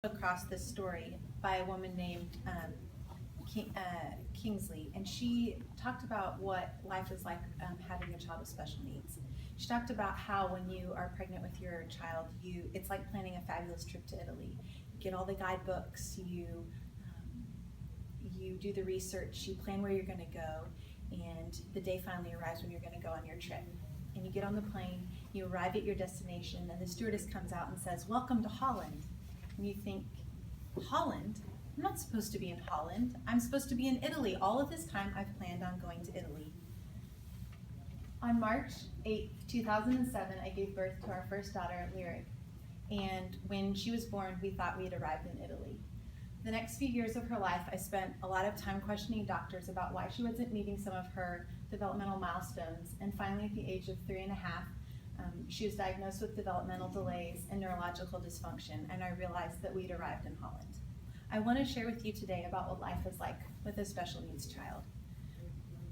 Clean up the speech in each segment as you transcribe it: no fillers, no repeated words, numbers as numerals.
across this story by a woman named Kingsley, and she talked about what life is like having a child with special needs. She talked about how when you are pregnant with your child, it's like planning a fabulous trip to Italy. You get all the guidebooks, you do the research, you plan where you're going to go, and the day finally arrives when you're going to go on your trip. And you get on the plane, you arrive at your destination, and the stewardess comes out and says, "Welcome to Holland." And you think, Holland? I'm not supposed to be in Holland. I'm supposed to be in Italy. All of this time I've planned on going to Italy. On March 8th, 2007, I gave birth to our first daughter, Lyric. And when she was born, we thought we had arrived in Italy. The next few years of her life, I spent a lot of time questioning doctors about why she wasn't meeting some of her developmental milestones. And finally, at the age of 3.5, she was diagnosed with developmental delays and neurological dysfunction, and I realized that we'd arrived in Holland. I want to share with you today about what life is like with a special needs child.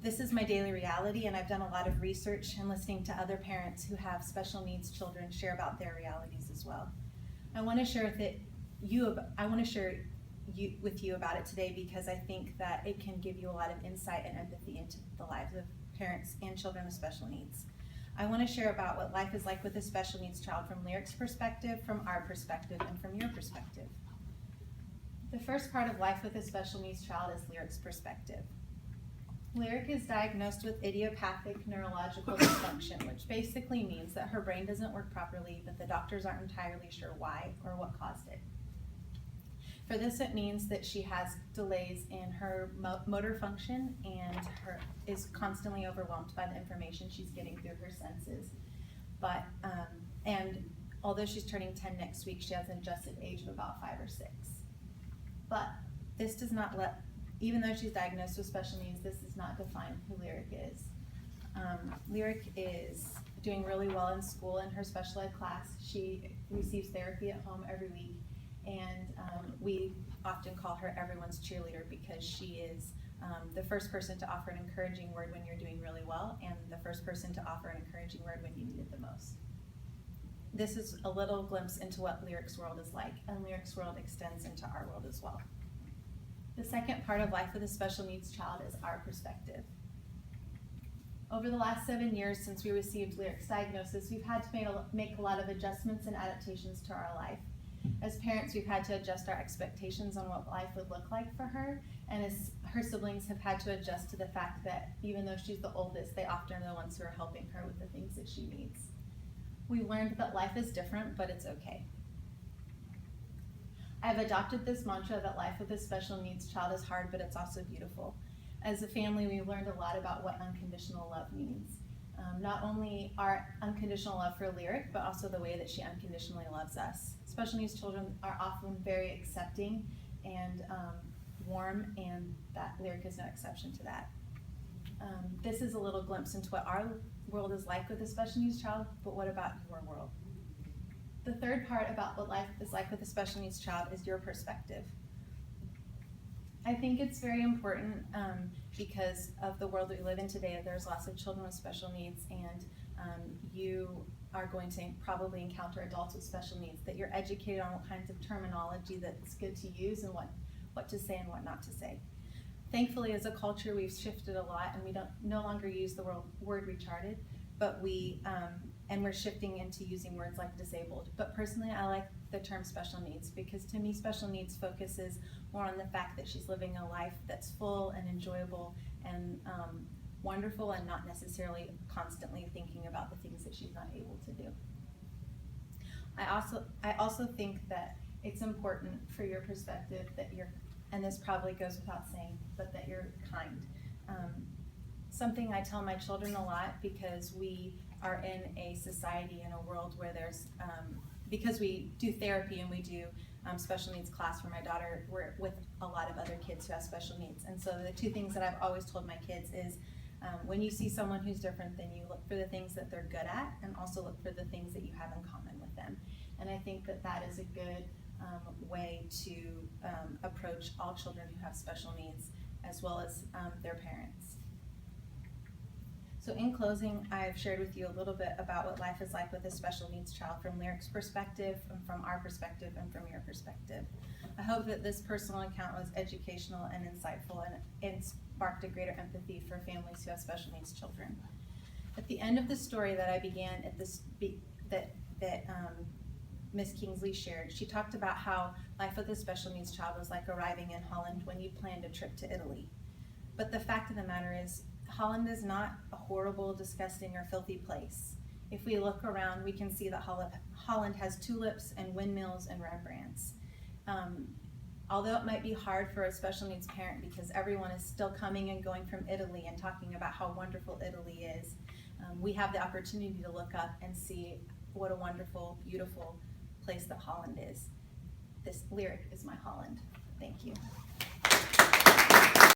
This is my daily reality, and I've done a lot of research and listening to other parents who have special needs children share about their realities as well. I want to share with you about it today because I think that it can give you a lot of insight and empathy into the lives of parents and children with special needs. I want to share about what life is like with a special needs child from Lyric's perspective, from our perspective, and from your perspective. The first part of life with a special needs child is Lyric's perspective. Lyric is diagnosed with idiopathic neurological dysfunction, which basically means that her brain doesn't work properly, but the doctors aren't entirely sure why or what caused it. For this, it means that she has delays in her motor function and is constantly overwhelmed by the information she's getting through her senses. And although she's turning 10 next week, she has an adjusted age of about 5 or 6. But this does not even though she's diagnosed with special needs, this does not define who Lyric is. Lyric is doing really well in school in her special ed class. She receives therapy at home every week. And we often call her everyone's cheerleader because she is the first person to offer an encouraging word when you're doing really well, and the first person to offer an encouraging word when you need it the most. This is a little glimpse into what Lyric's world is like, and Lyric's world extends into our world as well. The second part of life with a special needs child is our perspective. Over the last 7 years since we received Lyric's diagnosis, we've had to make a lot of adjustments and adaptations to our life. As parents, we've had to adjust our expectations on what life would look like for her, and as her siblings have had to adjust to the fact that even though she's the oldest, they often are the ones who are helping her with the things that she needs. We learned that life is different, but it's okay. I've adopted this mantra that life with a special needs child is hard, but it's also beautiful. As a family, we learned a lot about what unconditional love means. Not only our unconditional love for Lyric, but also the way that she unconditionally loves us. Special needs children are often very accepting and warm, and that Lyric is no exception to that. This is a little glimpse into what our world is like with a special needs child, but what about your world? The third part about what life is like with a special needs child is your perspective. I think it's very important because of the world that we live in today. There's lots of children with special needs, and you are going to probably encounter adults with special needs, that you're educated on what kinds of terminology that's good to use and what to say and what not to say. Thankfully, as a culture, we've shifted a lot, and we no longer use the word retarded, but we're shifting into using words like disabled. But personally, I like the term special needs because to me, special needs focuses more on the fact that she's living a life that's full and enjoyable and wonderful, and not necessarily constantly thinking about the things that she's not able to do. I also think that it's important for your perspective that and this probably goes without saying, but that you're kind. Something I tell my children a lot, because we are in a society, in a world where because we do therapy and we do special needs class for my daughter, we're with a lot of other kids who have special needs. And so the two things that I've always told my kids is when you see someone who's different than you, look for the things that they're good at, and also look for the things that you have in common with them. And I think that is a good way to approach all children who have special needs, as well as their parents. So in closing, I've shared with you a little bit about what life is like with a special needs child from Lyric's perspective, and from our perspective, and from your perspective. I hope that this personal account was educational and insightful and sparked a greater empathy for families who have special needs children. At the end of the story that I began at this, that Miss Kingsley shared, she talked about how life with a special needs child was like arriving in Holland when you planned a trip to Italy. But the fact of the matter is, Holland is not a horrible, disgusting, or filthy place. If we look around, we can see that Holland has tulips and windmills and Rembrandts. Although it might be hard for a special needs parent because everyone is still coming and going from Italy and talking about how wonderful Italy is, we have the opportunity to look up and see what a wonderful, beautiful place that Holland is. This Lyric is my Holland. Thank you.